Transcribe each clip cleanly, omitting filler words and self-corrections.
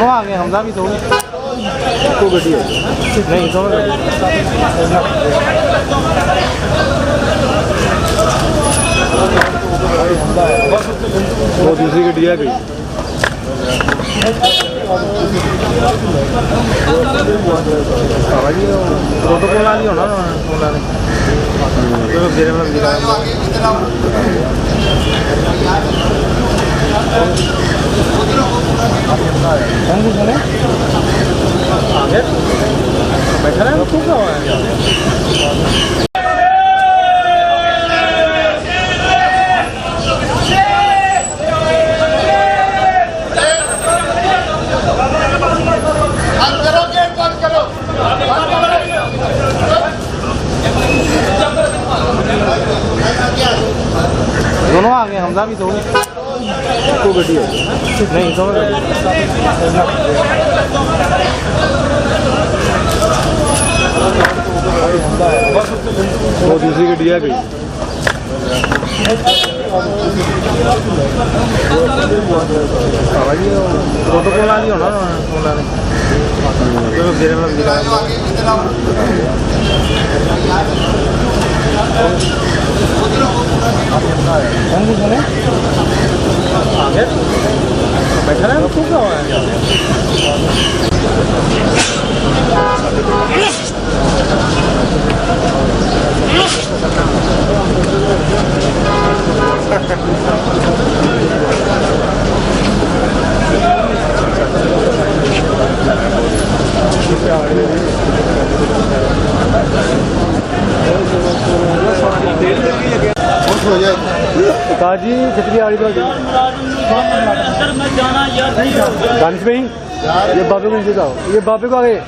दोनों आ गए, हमजा भी थोड़ी तो गड्डी है नहीं दोनों वो दूसरी गड्डी है गई प्रोटोकॉल वाली होना बैठा रहे तो क्या हुआ है दोनों आ गए, हमजा भी थोड़ी तो गड्डी है नहीं दोनों वो दूसरी गड्डी है गई प्रोटोकॉल वाली होना बैठा रहे तो क्या हुआ है जी कितनी आ रही थी दानिश में ही ये बाबे को नीचे जाओ ये बाबे को आगे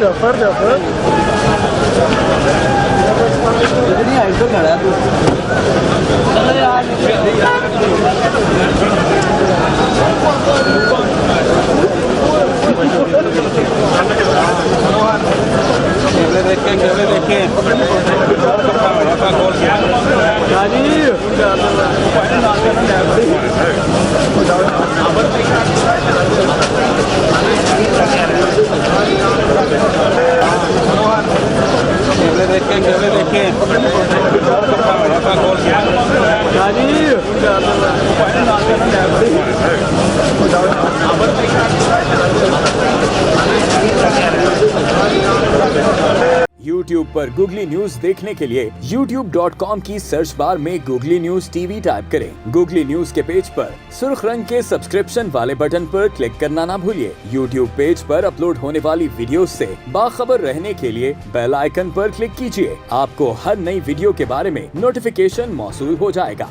जफर इतनी हाइट पे खड़ा है तू चल यार केवले देखे केवले देखे YouTube पर गूगली न्यूज देखने के लिए youtube.com की सर्च बार में गूगली न्यूज टीवी टाइप करें। गूगली न्यूज के पेज पर सुर्ख रंग के सब्सक्रिप्शन वाले बटन पर क्लिक करना ना भूलिए। YouTube पेज पर अपलोड होने वाली वीडियो से बाखबर रहने के लिए बेल आइकन पर क्लिक कीजिए। आपको हर नई वीडियो के बारे में नोटिफिकेशन मौसूल हो जाएगा।